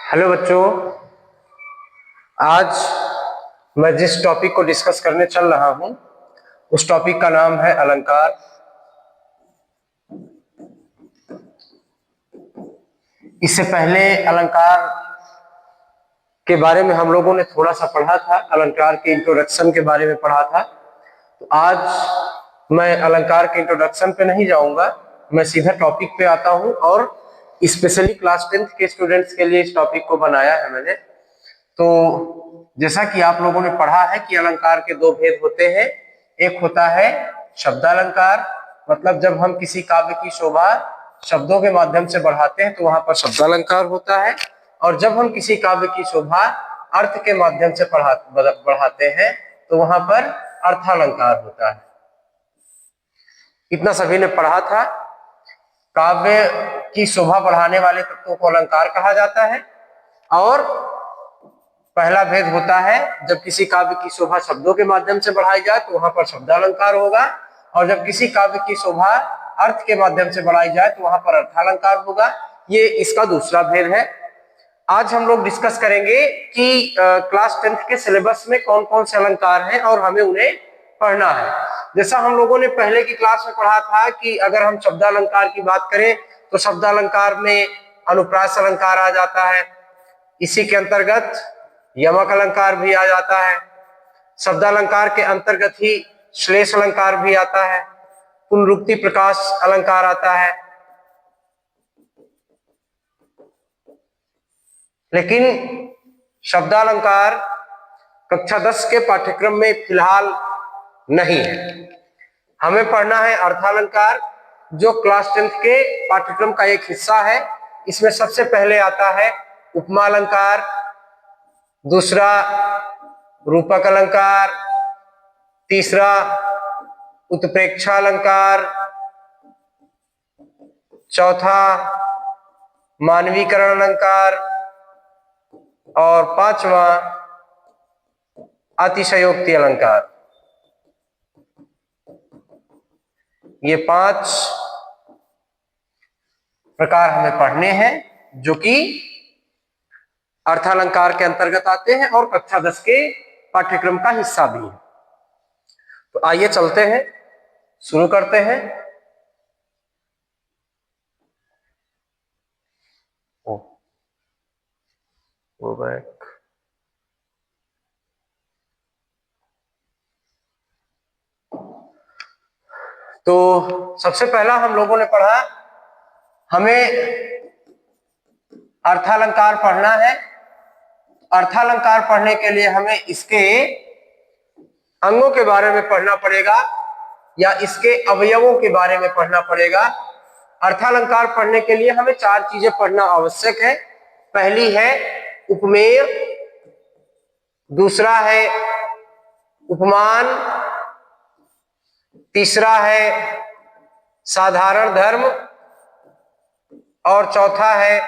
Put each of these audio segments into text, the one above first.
Hello बच्चों, आज मैं जिस टॉपिक को डिस्कस करने चल रहा हूं उस टॉपिक का नाम है अलंकार। इससे पहले अलंकार के बारे में हम लोगों ने थोड़ा सा पढ़ा था, अलंकार के इंट्रोडक्शन के बारे में पढ़ा था। तो आज मैं अलंकार के इंट्रोडक्शन पे नहीं जाऊंगा, मैं सीधा टॉपिक पे आता हूं और स्पेशली क्लास 10th के स्टूडेंट्स के लिए इस टॉपिक को बनाया है मैंने। तो जैसा कि आप लोगों ने पढ़ा है कि अलंकार के दो भेद होते हैं। एक होता है शब्दालंकार, मतलब जब हम किसी काव्य की शोभा शब्दों के माध्यम से बढ़ाते हैं तो वहां पर शब्दालंकार होता है, और जब हम किसी काव्य की शोभा अर्थ के माध्यम से बढ़ाते हैं तो वहां पर अर्थालंकार होता है। इतना सभी ने पढ़ा था। काव्य की शोभा बढ़ाने वाले तत्वों को अलंकार कहा जाता है, और पहला भेद होता है जब किसी काव्य की शोभा शब्दों के माध्यम से बढ़ाई जाए तो वहां पर शब्दालंकार होगा, और जब किसी काव्य की शोभा अर्थ के माध्यम से बढ़ाई जाए तो वहां पर अर्थालंकार होगा। ये इसका दूसरा भेद है। आज हम लोग डिस्कस करेंगे कि क्लास 10th के सिलेबस में कौन कौन से अलंकार हैं और हमें उन्हें पढ़ना है। जैसा हम लोगों ने पहले की क्लास में पढ़ा था कि अगर हम शब्दालंकार की बात करें तो शब्दालंकार में अनुप्रास अलंकार आ जाता है, इसी के अंतर्गत यमक अलंकार भी आ जाता है, शब्दालंकार के अंतर्गत ही श्लेष अलंकार भी आता है, पुनरुक्ति प्रकाश अलंकार आता है। लेकिन शब्दालंकार कक्षा 10 के पाठ्यक्रम में फिलहाल नहीं है। हमें पढ़ना है अर्थालंकार, जो क्लास 10th के पाठ्यक्रम का एक हिस्सा है। इसमें सबसे पहले आता है उपमा अलंकार, दूसरा रूपक अलंकार, तीसरा उत्प्रेक्षा अलंकार, चौथा मानवीकरण अलंकार, और पांचवा अतिशयोक्ति अलंकार। ये 5 प्रकार हमें पढ़ने हैं जो कि अर्थालंकार के अंतर्गत आते हैं और कक्षा 10 के पाठ्यक्रम का हिस्सा भी है। तो आइए चलते हैं, शुरू करते हैं। Go back. तो सबसे पहला हम लोगों ने पढ़ा, हमें अर्थालंकार पढ़ना है। अर्थालंकार पढ़ने के लिए हमें इसके अंगों के बारे में पढ़ना पड़ेगा या इसके अवयवों के बारे में पढ़ना पड़ेगा। अर्थालंकार पढ़ने के लिए हमें 4 चीजें पढ़ना आवश्यक है। पहली है उपमेय, दूसरा है उपमान, तीसरा है साधारण धर्म, और चौथा है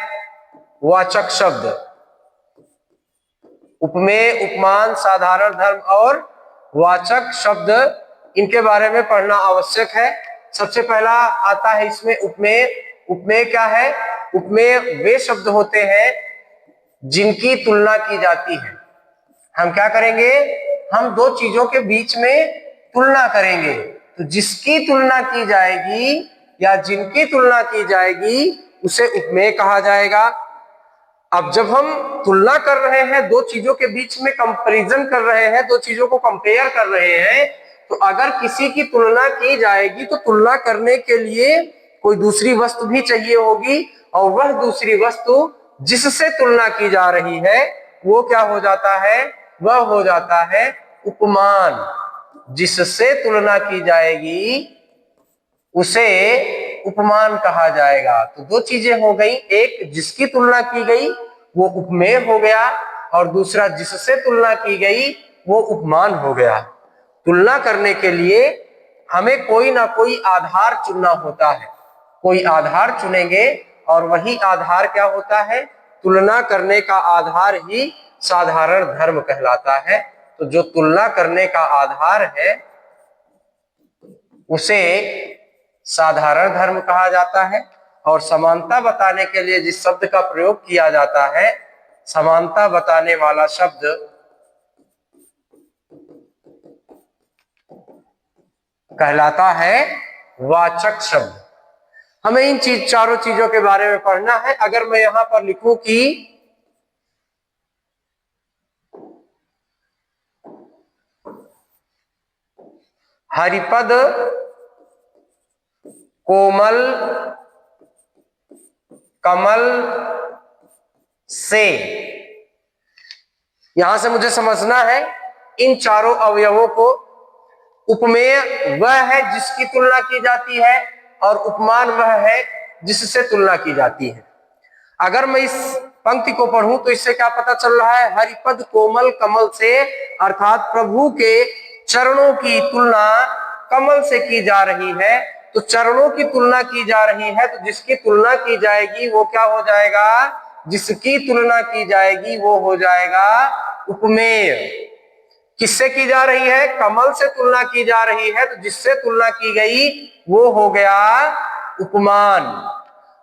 वाचक शब्द। उपमेय, उपमान, साधारण धर्म और वाचक शब्द, इनके बारे में पढ़ना आवश्यक है। सबसे पहला आता है इसमें उपमेय। उपमेय क्या है? उपमेय वे शब्द होते हैं जिनकी तुलना की जाती है। हम क्या करेंगे? हम 2 चीजों के बीच में तुलना करेंगे। तो जिसकी तुलना की जाएगी या जिनकी तुलना की जाएगी उसे उपमेय कहा जाएगा। अब जब हम तुलना कर रहे हैं, 2 चीजों के बीच में कंपैरिजन कर रहे हैं, 2 चीजों को कंपेयर कर रहे हैं, तो अगर किसी की तुलना की जाएगी तो तुलना करने के लिए कोई दूसरी वस्तु भी चाहिए होगी, और वह दूसरी वस्तु जिससे तुलना की जा रही है वो क्या हो जाता है? वह हो जाता है उपमान। जिससे तुलना की जाएगी उसे उपमान कहा जाएगा। तो 2 चीजें हो गई, एक जिसकी तुलना की गई वो उपमेय हो गया, और दूसरा जिससे तुलना की गई वो उपमान हो गया। तुलना करने के लिए हमें कोई ना कोई आधार चुनना होता है। कोई आधार चुनेंगे और वही आधार क्या होता है? तुलना करने का आधार ही साधारण धर्म कहलाता है। तो जो तुलना करने का आधार है उसे साधारण धर्म कहा जाता है, और समानता बताने के लिए जिस शब्द का प्रयोग किया जाता है समानता बताने वाला शब्द कहलाता है वाचक शब्द। हमें इन चारों चीजों के बारे में पढ़ना है। अगर मैं यहां पर लिखूं कि हरिपद कोमल कमल से, यहां से मुझे समझना है इन चारों अवयवों को। उपमेय वह है जिसकी तुलना की जाती है और उपमान वह है जिससे तुलना की जाती है। अगर मैं इस पंक्ति को पढ़ूं तो इससे क्या पता चल रहा है? हरिपद कोमल कमल से, अर्थात प्रभु के चरणों की तुलना कमल से की जा रही है। तो चरणों की तुलना की जा रही है, तो जिसकी तुलना की जाएगी वो क्या हो जाएगा? जिसकी तुलना की जाएगी वो हो जाएगा उपमेय। किससे की जा रही है? कमल से तुलना की जा रही है, तो जिससे तुलना की गई वो हो गया उपमान।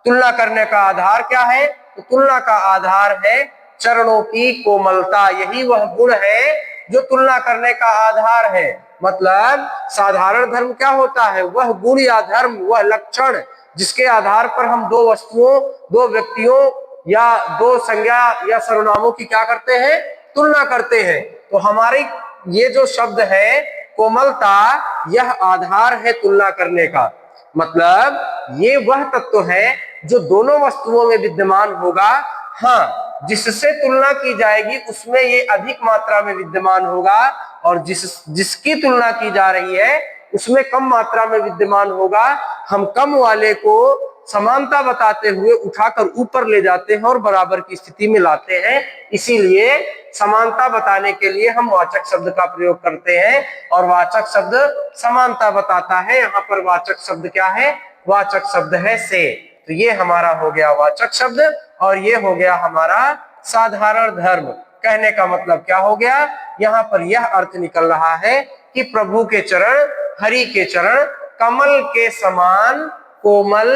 तुलना करने का आधार क्या है? तो तुलना का आधार है चरणों की कोमलता। यही वह गुण है जो तुलना करने का आधार है। मतलब साधारण धर्म क्या होता है? वह गुण या धर्म, वह लक्षण जिसके आधार पर हम दो वस्तुओं, दो व्यक्तियों या दो संज्ञा या सर्वनामों की क्या करते हैं? तुलना करते हैं। तो हमारी ये जो शब्द है कोमलता, यह आधार है तुलना करने का। मतलब ये वह तत्व है जो दोनों वस्तुओं में विद्यमान होगा। हाँ, जिससे तुलना की जाएगी उसमें ये अधिक मात्रा में विद्यमान होगा, और जिसकी तुलना की जा रही है उसमें कम मात्रा में विद्यमान होगा। हम कम वाले को समानता बताते हुए उठाकर ऊपर ले जाते हैं और बराबर की स्थिति में लाते हैं। इसीलिए समानता बताने के लिए हम वाचक शब्द का प्रयोग करते हैं, और वाचक शब्द समानता बताता है। यहाँ पर वाचक शब्द क्या है? वाचक शब्द है से। तो ये हमारा हो गया वाचक शब्द, और ये हो गया हमारा साधारण धर्म। कहने का मतलब क्या हो गया? यहाँ पर यह अर्थ निकल रहा है कि प्रभु के चरण, हरि के चरण कमल के समान कोमल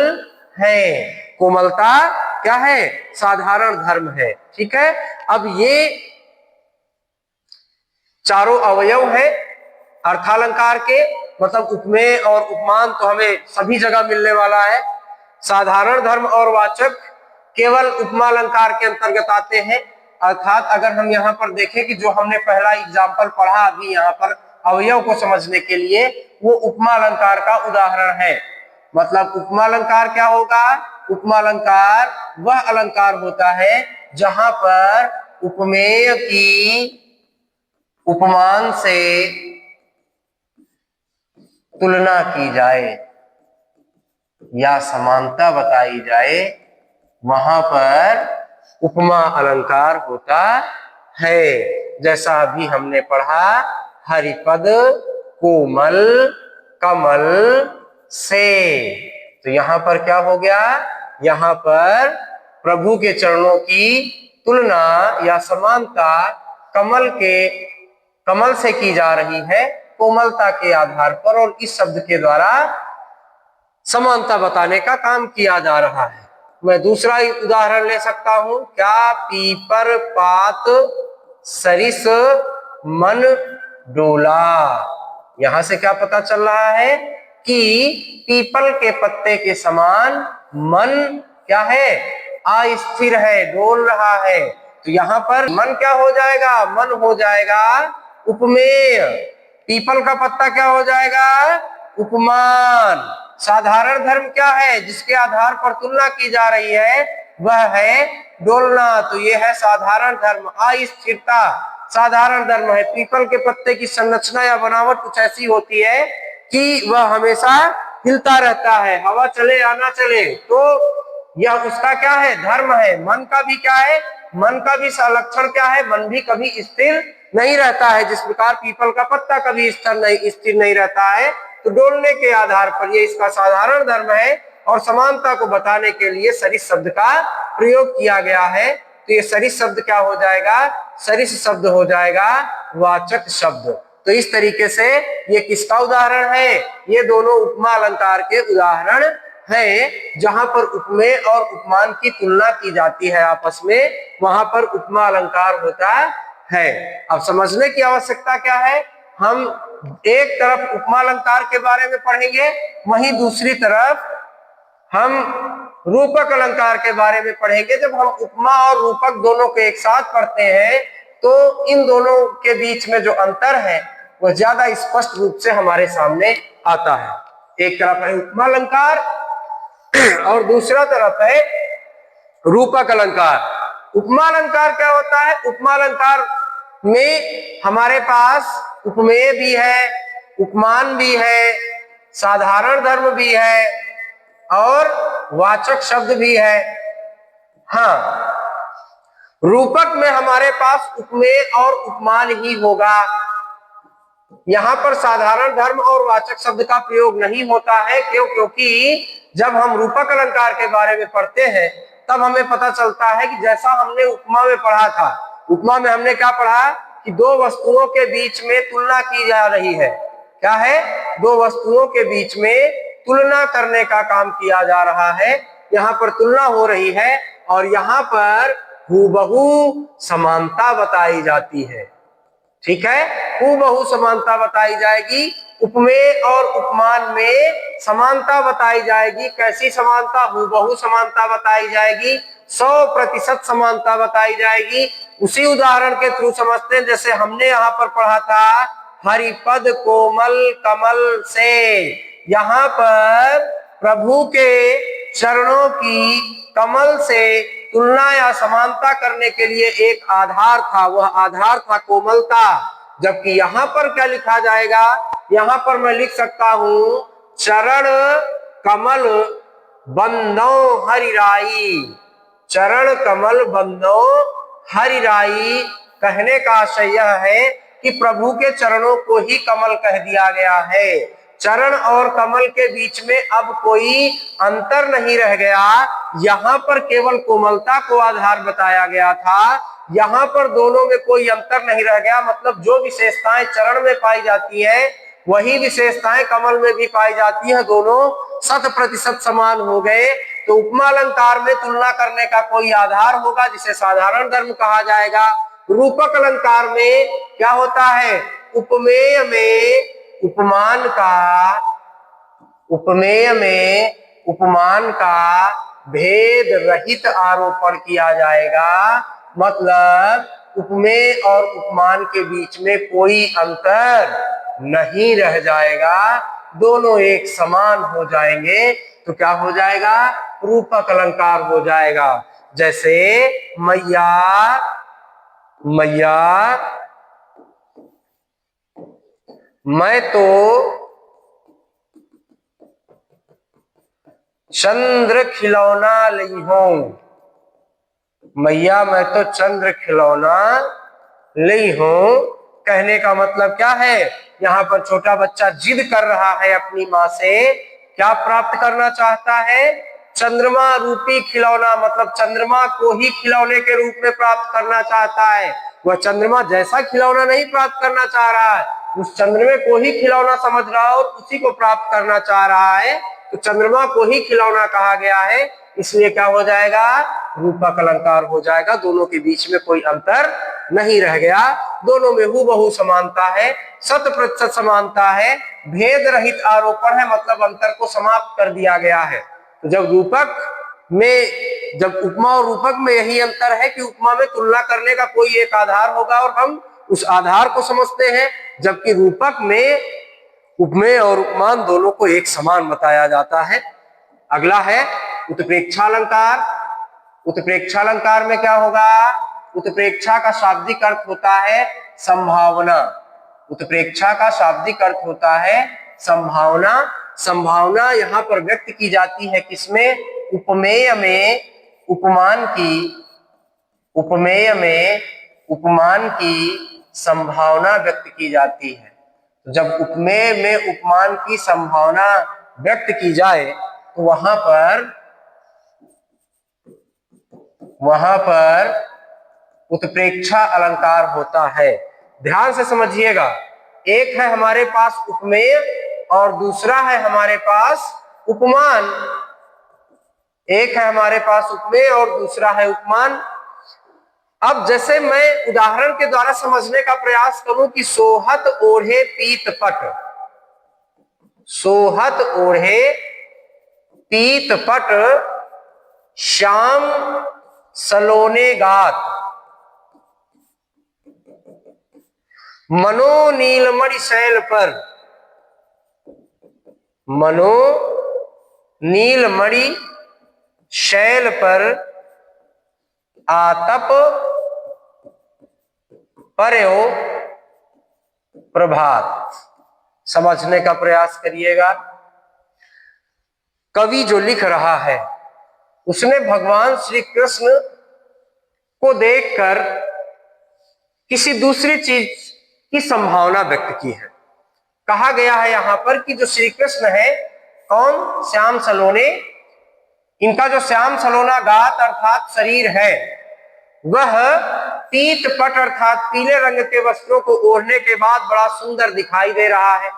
है। कोमलता क्या है? साधारण धर्म है। ठीक है। अब ये चारों अवयव है अर्थालंकार के, मतलब उपमेय और उपमान तो हमें सभी जगह मिलने वाला है। साधारण धर्म और वाचक केवल उपमालंकार के अंतर्गत आते हैं। अर्थात अगर हम यहाँ पर देखें कि जो हमने पहला एग्जाम्पल पढ़ा अभी यहाँ पर अवयव को समझने के लिए, वो उपमालंकार का उदाहरण है। मतलब उपमालंकार क्या होगा? उपमालंकार वह अलंकार होता है जहां पर उपमेय की उपमान से तुलना की जाए या समानता बताई जाए, वहां पर उपमा अलंकार होता है। जैसा अभी हमने पढ़ा, हरिपद कोमल कमल से। तो यहां पर क्या हो गया? यहां पर प्रभु के चरणों की तुलना या समानता कमल से की जा रही है, कोमलता के आधार पर, और इस शब्द के द्वारा समानता बताने का काम किया जा रहा है। मैं दूसरा उदाहरण ले सकता हूं। क्या पीपर पात सरिस मन डोला। यहां से क्या पता चल रहा है कि पीपल के पत्ते के समान मन क्या है? अस्थिर है, डोल रहा है। तो यहाँ पर मन क्या हो जाएगा? मन हो जाएगा उपमेय। पीपल का पत्ता क्या हो जाएगा? उपमान। साधारण धर्म क्या है जिसके आधार पर तुलना की जा रही है? वह है डोलना। तो यह है साधारण धर्म, अस्थिरता। साधारण धर्म है। पीपल के पत्ते की संरचना या बनावट कुछ ऐसी होती है कि वह हमेशा हिलता रहता है, हवा चले या ना चले, तो यह उसका क्या है? धर्म है। मन का भी क्या है? मन का भी लक्षण क्या है? मन भी कभी स्थिर नहीं रहता है। जिस प्रकार पीपल का पत्ता कभी स्थिर नहीं रहता है, तो डोलने के आधार पर ये इसका साधारण धर्म है। और समानता को बताने के लिए सरिस शब्द का प्रयोग किया गया है। तो ये सरिस शब्द क्या हो जाएगा? सरिस शब्द हो जाएगा वाचक शब्द। तो इस तरीके से ये किसका उदाहरण है? ये दोनों उपमा अलंकार के उदाहरण है जहां पर उपमेय और उपमान की तुलना की जाती है आपस में, वहां पर उपमा अलंकार होता है। अब समझने की आवश्यकता क्या है, हम एक तरफ उपमा अलंकार के बारे में पढ़ेंगे, वहीं दूसरी तरफ हम रूपक अलंकार के बारे में पढ़ेंगे। जब हम उपमा और रूपक दोनों को एक साथ पढ़ते हैं तो इन दोनों के बीच में जो अंतर है वह ज्यादा स्पष्ट रूप से हमारे सामने आता है। एक तरफ है उपमा अलंकार और दूसरा तरफ है रूपक अलंकार। उपमा अलंकार क्या होता है, उपमा अलंकार में हमारे पास उपमेय भी है, उपमान भी है, साधारण धर्म भी है और वाचक शब्द भी है। हाँ, रूपक में हमारे पास उपमेय और उपमान ही होगा, यहां पर साधारण धर्म और वाचक शब्द का प्रयोग नहीं होता है। क्योंकि जब हम रूपक अलंकार के बारे में पढ़ते हैं तब हमें पता चलता है कि जैसा हमने उपमा में पढ़ा था, उपमा में हमने क्या पढ़ा कि दो वस्तुओं के बीच में तुलना की जा रही है। क्या है, दो वस्तुओं के बीच में तुलना करने का काम किया जा रहा है। यहाँ पर तुलना हो रही है और यहाँ पर हूबहू समानता बताई जाती है। ठीक है, हूबहू समानता बताई जाएगी। उपमेय और उपमान में समानता बताई जाएगी। कैसी समानता, हूबहू समानता बताई जाएगी, 100% समानता बताई जाएगी। उसी उदाहरण के थ्रू समझते हैं, जैसे हमने यहाँ पर पढ़ा था हरिपद कोमल कमल से। यहाँ पर प्रभु के चरणों की कमल से तुलना या समानता करने के लिए एक आधार था, वह आधार था कोमलता। जबकि यहाँ पर क्या लिखा जाएगा, यहाँ पर मैं लिख सकता हूं चरण कमल बंदो हरिराई। चरण कमल बंदो हरिराई कहने का आशय यह है कि प्रभु के चरणों को ही कमल कह दिया गया है। चरण और कमल के बीच में अब कोई अंतर नहीं रह गया। यहाँ पर केवल कोमलता को आधार बताया गया था, यहाँ पर दोनों में कोई अंतर नहीं रह गया। मतलब जो विशेषताएं चरण में पाई जाती है वही विशेषताएं कमल में भी पाई जाती है, दोनों 100% समान हो गए। तो उपमा अलंकार में तुलना करने का कोई आधार होगा जिसे साधारण धर्म कहा जाएगा। रूपक अलंकार में क्या होता है, उपमेय में उपमान का भेद रहित आरोपण किया जाएगा। मतलब उपमेय और उपमान के बीच में कोई अंतर नहीं रह जाएगा, दोनों एक समान हो जाएंगे। तो क्या हो जाएगा, रूपक अलंकार हो जाएगा। जैसे मैया मैं तो चंद्र खिलौना ली हूं। मैया मैं तो चंद्र खिलौना ली हूं कहने का मतलब क्या है, यहाँ पर छोटा बच्चा जिद कर रहा है अपनी माँ से, क्या प्राप्त करना चाहता है, चंद्रमा रूपी खिलौना। मतलब चंद्रमा को ही खिलौने के रूप में प्राप्त करना चाहता है। वह चंद्रमा जैसा खिलौना नहीं प्राप्त करना चाह रहा है, उस चंद्रमा को ही खिलौना समझ रहा है और उसी को प्राप्त करना चाह रहा है। तो चंद्रमा को ही खिलौना कहा गया है, इसलिए क्या हो जाएगा, रूपक अलंकार हो जाएगा। दोनों के बीच में कोई अंतर नहीं रह गया, दोनों में हूबहू समानता है, 100% समानता है, भेद रहित आरोपण है। मतलब अंतर को समाप्त कर दिया गया है। तो जब उपमा और रूपक में यही अंतर है कि उपमा में तुलना करने का कोई एक आधार होगा और हम उस आधार को समझते हैं, जबकि रूपक में उपमेय और उपमान दोनों को एक समान बताया जाता है। अगला है उत्प्रेक्षा अलंकार। उत्प्रेक्षा अलंकार में क्या होगा, उत्प्रेक्षा का शाब्दिक अर्थ होता है संभावना। उत्प्रेक्षा का शाब्दिक अर्थ होता है संभावना। संभावना यहाँ पर व्यक्त की जाती है किसमें, उपमेय में उपमान की संभावना व्यक्त की जाती है। तो जब उपमेय में उपमान की संभावना व्यक्त की जाए तो वहां पर उत्प्रेक्षा अलंकार होता है। ध्यान से समझिएगा, एक है हमारे पास उपमेय और दूसरा है हमारे पास उपमान। एक है हमारे पास उपमेय और दूसरा है उपमान। अब जैसे मैं उदाहरण के द्वारा समझने का प्रयास करूं कि सोहत ओढ़े पीत पट, सोहत ओढ़े पीत पट श्याम सलोने गात, मनो नीलमणि शैल पर, मनो नीलमणि शैल पर आतप पर्यो प्रभात। समझने का प्रयास करिएगा। कवि जो लिख रहा है उसने भगवान श्री कृष्ण को देखकर किसी दूसरी चीज की संभावना व्यक्त की है। कहा गया है यहां पर कि जो श्री कृष्ण है, कौन? श्याम सलोने। इनका जो श्याम सलोना गात अर्थात शरीर है, वह पीत पट अर्थात पीले रंग के वस्त्रों को ओढ़ने के बाद बड़ा सुंदर दिखाई दे रहा है।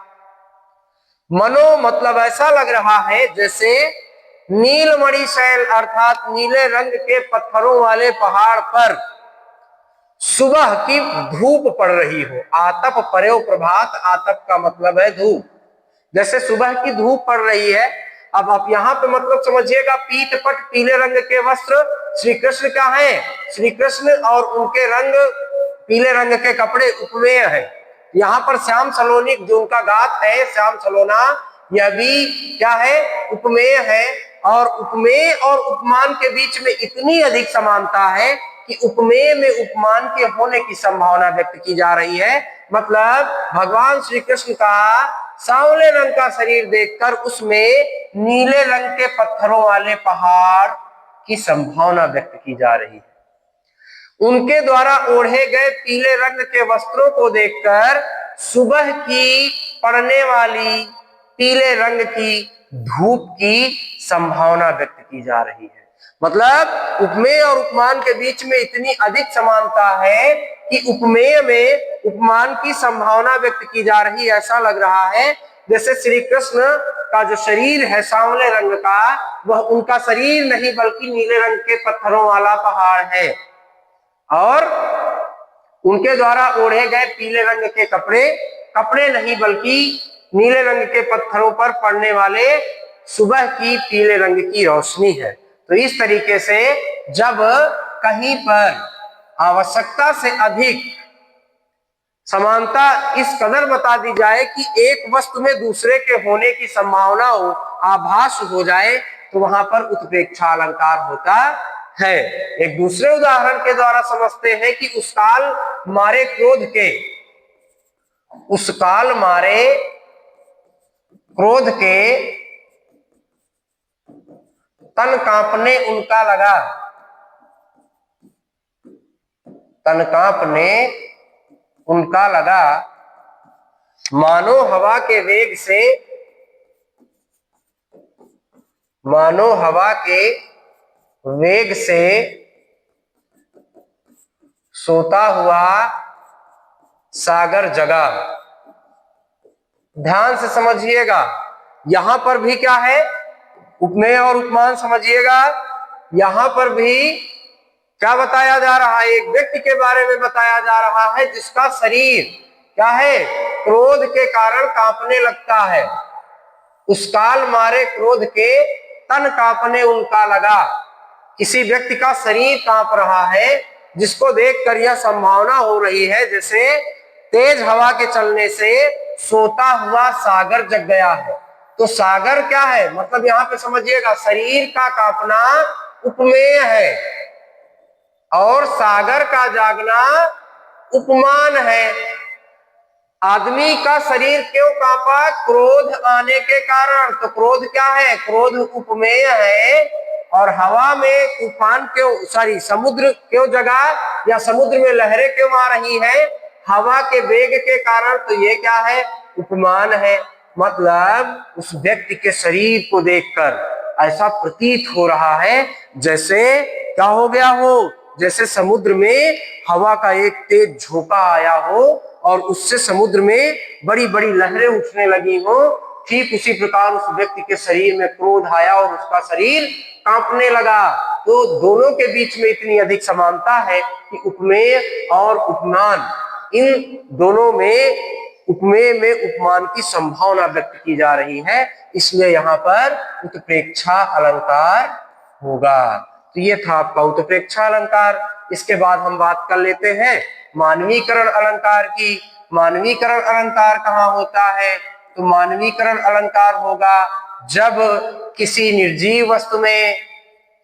मनो मतलब ऐसा लग रहा है जैसे नीलमणि शैल अर्थात नीले रंग के पत्थरों वाले पहाड़ पर सुबह की धूप पड़ रही हो। आतप पर्यो प्रभात, आतप का मतलब है धूप, जैसे सुबह की धूप पड़ रही है। अब आप यहाँ पे मतलब समझिएगा, पीत पट पीले रंग के वस्त्र श्री कृष्ण का है, श्री कृष्ण और उनके रंग पीले रंग के कपड़े उपमेय है। यहाँ पर श्याम सलोनी जो उनका गात है, श्याम सलोना, यह भी क्या है? उपमेय है। और उपमेय और उपमान के बीच में इतनी अधिक समानता है कि उपमेय में उपमान के होने की संभावना व्यक्त की जा रही है। मतलब भगवान श्री कृष्ण का सांवले रंग का शरीर देखकर उसमें नीले रंग के पत्थरों वाले पहाड़ की संभावना व्यक्त की जा रही है। उनके द्वारा ओढ़े गए पीले रंग के वस्त्रों को देखकर सुबह की पड़ने वाली पीले रंग की धूप की संभावना व्यक्त की जा रही है। मतलब उपमेय और उपमान के बीच में इतनी अधिक समानता है कि उपमेय में उपमान की संभावना व्यक्त की जा रही है। ऐसा लग रहा है जैसे श्री कृष्ण का जो शरीर है सांवले रंग का, वह उनका शरीर नहीं बल्कि नीले रंग के पत्थरों वाला पहाड़ है, और उनके द्वारा ओढ़े गए पीले रंग के कपड़े, कपड़े नहीं बल्कि नीले रंग के पत्थरों पर पड़ने वाले सुबह की पीले रंग की रोशनी है। तो इस तरीके से जब कहीं पर आवश्यकता से अधिक समानता इस कदर बता दी जाए कि एक वस्तु में दूसरे के होने की संभावना हो, आभास हो जाए, तो वहां पर उत्प्रेक्षा अलंकार होता है। एक दूसरे उदाहरण के द्वारा समझते हैं कि उस काल मारे क्रोध के, उस काल मारे क्रोध के तन कांपने उनका लगा, तन कांपने उनका लगा, मानो हवा के वेग से, मानो हवा के वेग से सोता हुआ सागर जगा। ध्यान से समझिएगा, यहां पर भी क्या है? उपमेय और उपमान समझिएगा। यहां पर भी क्या बताया जा रहा है? एक व्यक्ति के बारे में बताया जा रहा है जिसका शरीर क्या है? क्रोध के कारण कांपने लगता है। उस काल मारे क्रोध के तन कांपने उनका लगा। किसी व्यक्ति का शरीर कांप रहा है, जिसको देखकर यह संभावना हो रही है जैसे तेज हवा के चलने से सोता हुआ सागर जग गया है। तो सागर क्या है? मतलब यहां पे समझिएगा, शरीर का कांपना उपमेय है और सागर का जागना उपमान है। आदमी का शरीर क्यों कांपा? क्रोध आने के कारण। तो क्रोध क्या है? क्रोध उपमेय है। और हवा में तूफान क्यों, सॉरी समुद्र क्यों जगा, या समुद्र में लहरें क्यों आ रही हैं? हवा के वेग के कारण। तो ये क्या है? उपमान है। मतलब उस व्यक्ति के शरीर को देखकर ऐसा प्रतीत हो रहा है जैसे क्या हो गया हो, जैसे समुद्र में हवा का एक तेज झोंका आया हो और उससे समुद्र में बड़ी बड़ी लहरें उठने लगी हो। ठीक उसी प्रकार उस व्यक्ति के शरीर में क्रोध आया और उसका शरीर कांपने लगा। तो दोनों के बीच में इतनी अधिक समानता है कि उपमेय और उपमान, इन दोनों में उपमेय में उपमान की संभावना व्यक्त की जा रही है, इसलिए यहाँ पर उत्प्रेक्षा अलंकार होगा। तो ये था आपका उत्प्रेक्षा अलंकार। इसके बाद हम बात कर लेते हैं मानवीकरण अलंकार की। मानवीकरण अलंकार कहाँ होता है? तो मानवीकरण अलंकार होगा जब किसी निर्जीव वस्तु में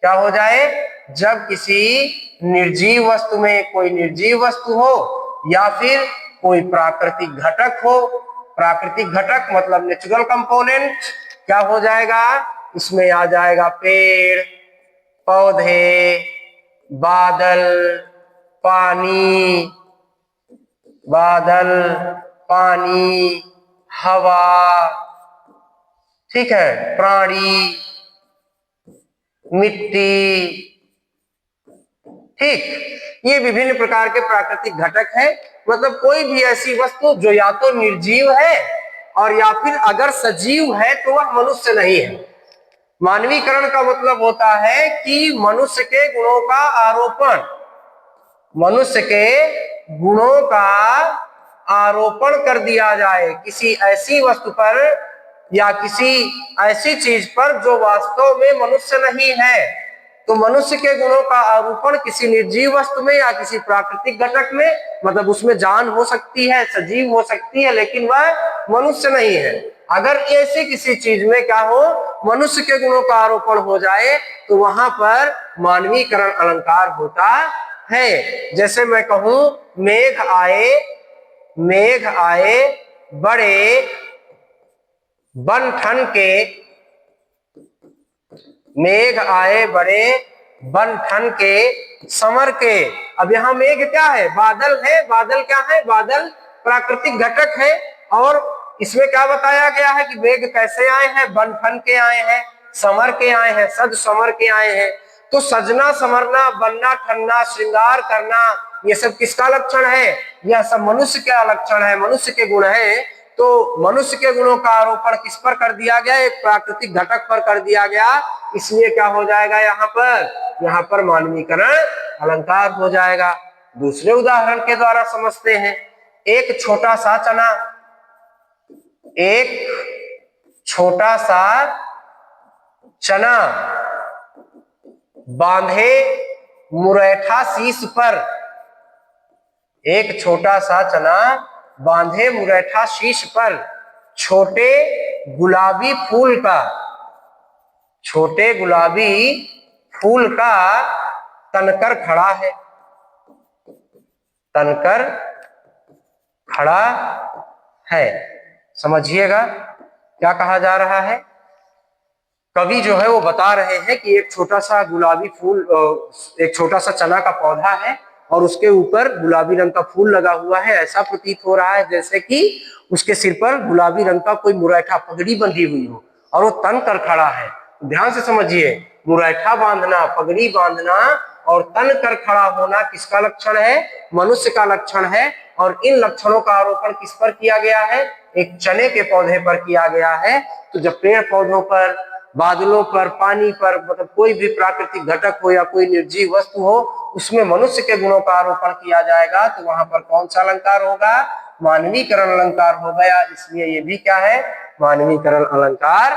क्या हो जाए, जब किसी निर्जीव वस्तु में कोई निर्जीव वस्तु हो या फिर कोई प्राकृतिक घटक हो। प्राकृतिक घटक मतलब नेचुरल कंपोनेंट क्या हो जाएगा, इसमें आ जाएगा पेड़, पौधे, बादल, पानी, बादल, पानी, हवा, ठीक है, प्राणी, मिट्टी, ठीक। ये विभिन्न प्रकार के प्राकृतिक घटक है। मतलब कोई भी ऐसी वस्तु जो या तो निर्जीव है और या फिर अगर सजीव है तो वह मनुष्य नहीं है। मानवीकरण का मतलब होता है कि मनुष्य के गुणों का आरोपण, मनुष्य के गुणों का आरोपण कर दिया जाए किसी ऐसी वस्तु पर या किसी ऐसी चीज पर जो वास्तव में मनुष्य नहीं है। तो मनुष्य के गुणों का आरोपण किसी निर्जीव वस्तु में या किसी प्राकृतिक घटक में, मतलब उसमें जान हो सकती है, सजीव हो सकती है, लेकिन वह मनुष्य नहीं है। अगर ऐसी किसी चीज में क्या हो, मनुष्य के गुणों का आरोपण हो जाए तो वहां पर मानवीकरण अलंकार होता है। जैसे मैं कहूं मेघ आए, मेघ आए बड़े बन ठन के, मेघ आए बड़े बन ठन के समर के। अब यहाँ मेघ क्या है, बादल है। बादल क्या है, बादल प्राकृतिक घटक है। और इसमें क्या बताया गया है कि मेघ कैसे आए हैं, बन ठन के आए हैं, समर के आए हैं, सज समर के आए हैं। तो सजना, समरना, बनना, ठनना, श्रृंगार करना, ये सब किसका लक्षण है? यह सब मनुष्य का लक्षण है, मनुष्य के गुण है। तो मनुष्य के गुणों का आरोपण किस पर कर दिया गया? एक प्राकृतिक घटक पर कर दिया गया, इसलिए क्या हो जाएगा यहाँ पर मानवीकरण अलंकार हो जाएगा। दूसरे उदाहरण के द्वारा समझते हैं। एक छोटा सा चना, एक छोटा सा चना बांधे मुरैठा शीश पर, एक छोटा सा चना बांधे मुरैठा शीश पर, छोटे गुलाबी फूल का, छोटे गुलाबी फूल का तनकर खड़ा है, तनकर खड़ा है। समझिएगा क्या कहा जा रहा है। कवि जो है वो बता रहे हैं कि एक छोटा सा गुलाबी फूल, एक छोटा सा चना का पौधा है और उसके ऊपर गुलाबी रंग का फूल लगा हुआ है। ऐसा प्रतीत हो रहा है जैसे कि उसके सिर पर गुलाबी रंग का कोई मुरैठा, पगड़ी बंधी हुई हो और वो तन कर खड़ा है। ध्यान से समझिए, मुरैठा बांधना, पगड़ी बांधना और तन कर खड़ा होना किसका लक्षण है? मनुष्य का लक्षण है। और इन लक्षणों का आरोपण किस पर किया गया है? एक चने के पौधे पर किया गया है। तो जब पेड़ पौधों पर, बादलों पर, पानी पर, मतलब कोई भी प्राकृतिक घटक हो या कोई निर्जीव वस्तु हो, उसमें मनुष्य के गुणों का आरोपण किया जाएगा तो वहां पर कौन सा अलंकार होगा? मानवीकरण अलंकार हो गया। इसलिए ये भी क्या है? मानवीकरण अलंकार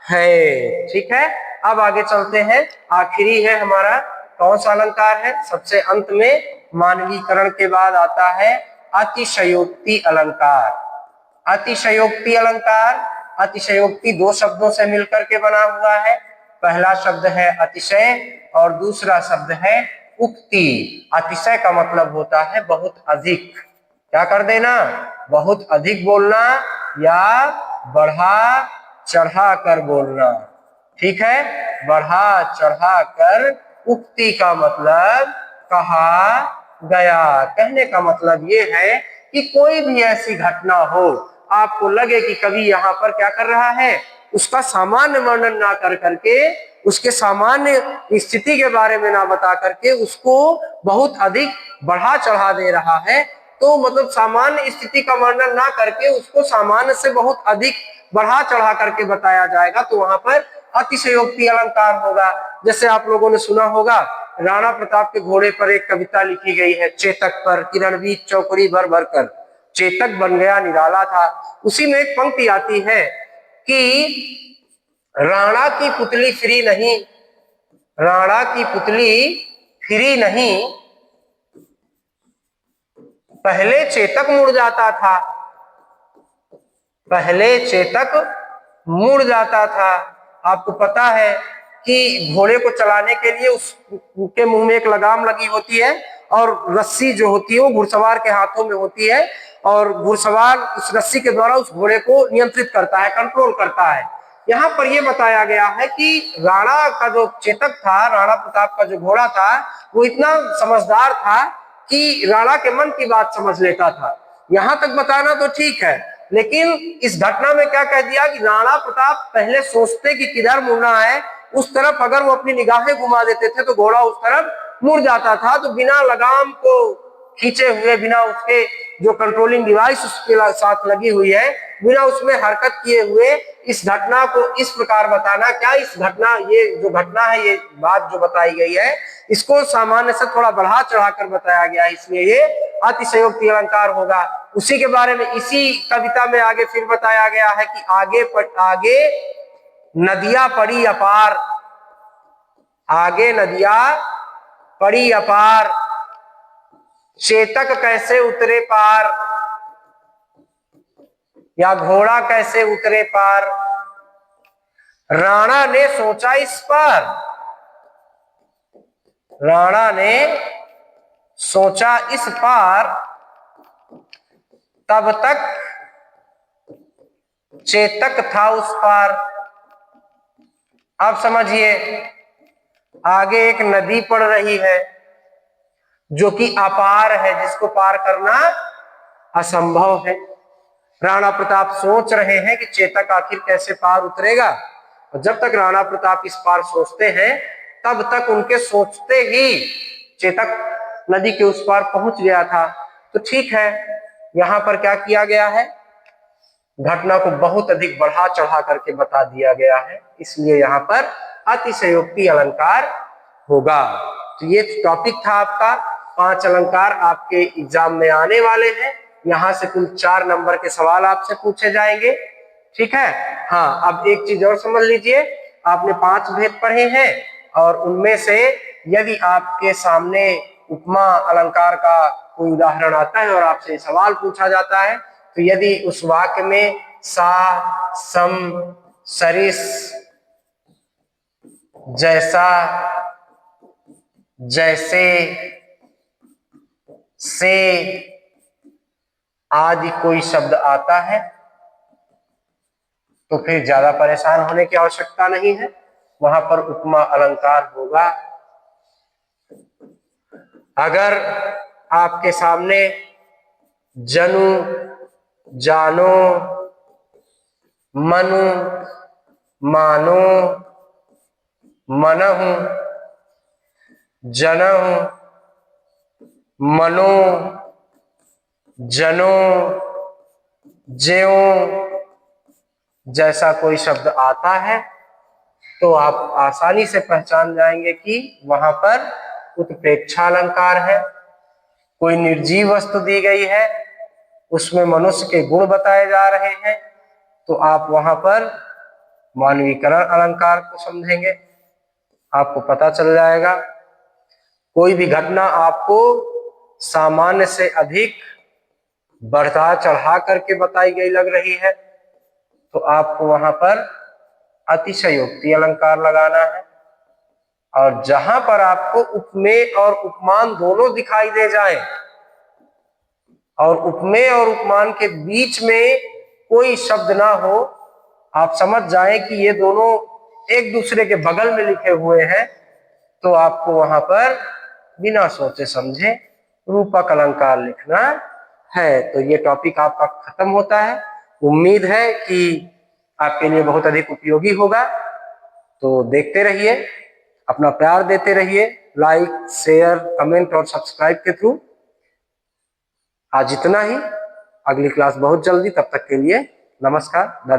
है। ठीक है, अब आगे चलते हैं। आखिरी है हमारा कौन सा अलंकार है? सबसे अंत में मानवीकरण के बाद आता है अतिशयोक्ति अलंकार। अतिशयोक्ति अलंकार, अतिशयोक्ति दो शब्दों से मिलकर के बना हुआ है। पहला शब्द है अतिशय और दूसरा शब्द है उक्ति। अतिशय का मतलब होता है बहुत अधिक, क्या कर देना? बहुत अधिक बोलना या बढ़ा चढ़ा कर बोलना। ठीक है, बढ़ा चढ़ा कर। उक्ति का मतलब कहा गया, कहने का मतलब ये है कि कोई भी ऐसी घटना हो, आपको लगे कि कवि यहाँ पर क्या कर रहा है, उसका सामान्य वर्णन ना कर करके, उसके सामान्य स्थिति के बारे में ना बता करके उसको बहुत अधिक बढ़ा चढ़ा दे रहा है। तो मतलब सामान्य स्थिति का वर्णन ना करके उसको सामान्य से बहुत अधिक बढ़ा चढ़ा करके बताया जाएगा तो वहां पर अतिशयोक्ति अलंकार होगा। जैसे आप लोगों ने सुना होगा, राणा प्रताप के घोड़े पर एक कविता लिखी गई है, चेतक पर कि रणवीर चौकड़ी भर भर कर चेतक बन गया निराला था। उसी में एक पंक्ति आती है कि राणा की पुतली फ्री नहीं, राणा की पुतली फ्री नहीं, पहले चेतक मुड़ जाता था, पहले चेतक मुड़ जाता था। आपको पता है कि घोड़े को चलाने के लिए उसके मुंह में एक लगाम लगी होती है और रस्सी जो होती है वो घुड़सवार के हाथों में होती है और घुड़सवार उस रस्सी के द्वारा उस घोड़े को नियंत्रित करता है, कंट्रोल करता है। यहाँ पर यह बताया गया है कि राणा का जो चेतक था, राणा प्रताप का जो घोड़ा था, वो इतना समझदार था कि राणा के मन की बात समझ लेता था। यहां तक बताना तो ठीक है, लेकिन इस घटना में क्या कह दिया कि राणा प्रताप पहले सोचते कि किधर मुड़ना है, उस तरफ अगर वो अपनी निगाहें घुमा देते थे तो घोड़ा उस तरफ मुड़ जाता था। तो बिना लगाम को खींचे हुए, बिना उसके जो कंट्रोलिंग डिवाइस उसके साथ लगी हुई है, बिना उसमें हरकत किए हुए इस घटना को इस प्रकार बताना, क्या इस घटना, ये जो घटना है, ये बात जो बताई गई है, इसको सामान्य से थोड़ा बढ़ा चढ़ाकर बताया गया है, इसलिए ये अतिशयोक्ति अलंकार होगा। उसी के बारे में इसी कविता में आगे फिर बताया गया है कि आगे नदियां पड़ी अपार, आगे नदियां पड़ी अपार, चेतक कैसे उतरे पार, या घोड़ा कैसे उतरे पार। राणा ने सोचा इस पार, राणा ने सोचा इस पार, तब तक चेतक था उस पार। अब समझिए, आगे एक नदी पड़ रही है जो कि अपार है, जिसको पार करना असंभव है। राणा प्रताप सोच रहे हैं कि चेतक आखिर कैसे पार उतरेगा, और जब तक राणा प्रताप इस पार सोचते हैं तब तक उनके सोचते ही चेतक नदी के उस पार पहुंच गया था। तो ठीक है, यहां पर क्या किया गया है, घटना को बहुत अधिक बढ़ा चढ़ा करके बता दिया गया है, इसलिए यहाँ पर अतिशयोक्ति अलंकार होगा। तो ये टॉपिक था आपका, 5 अलंकार आपके एग्जाम में आने वाले हैं। यहाँ से कुल 4 नंबर के सवाल आपसे पूछे जाएंगे, ठीक है। हाँ, अब एक चीज और समझ लीजिए, आपने 5 भेद पढ़े हैं और उनमें से यदि आपके सामने उपमा अलंकार का कोई उदाहरण आता है और आपसे सवाल पूछा जाता है, तो यदि उस वाक्य में सा, सम, सरिस, जैसा, जैसे, से आदि कोई शब्द आता है तो फिर ज्यादा परेशान होने की आवश्यकता नहीं है, वहां पर उपमा अलंकार होगा। अगर आपके सामने जनु, जानो, मनु, मानो, मनहु, जनहु, मनो, जनो, ज्यों जैसा कोई शब्द आता है तो आप आसानी से पहचान जाएंगे कि वहां पर उत्प्रेक्षालंकार है। कोई निर्जीव वस्तु दी गई है, उसमें मनुष्य के गुण बताए जा रहे हैं, तो आप वहां पर मानवीकरण अलंकार को समझेंगे, आपको पता चल जाएगा। कोई भी घटना आपको सामान्य से अधिक बढ़ा चढ़ा करके बताई गई लग रही है तो आपको वहां पर अतिशयोक्ति अलंकार लगाना है। और जहां पर आपको उपमेय और उपमान दोनों दिखाई दे जाए और उपमेय और उपमान के बीच में कोई शब्द ना हो, आप समझ जाएं कि ये दोनों एक दूसरे के बगल में लिखे हुए हैं, तो आपको वहां पर बिना सोचे समझे रूपक अलंकार लिखना है। तो ये टॉपिक आपका खत्म होता है। उम्मीद है कि आपके लिए बहुत अधिक उपयोगी होगा। तो देखते रहिए, अपना प्यार देते रहिए, लाइक, शेयर, कमेंट और सब्सक्राइब के थ्रू। आज इतना ही, अगली क्लास बहुत जल्दी, तब तक के लिए नमस्कार, धन्यवाद।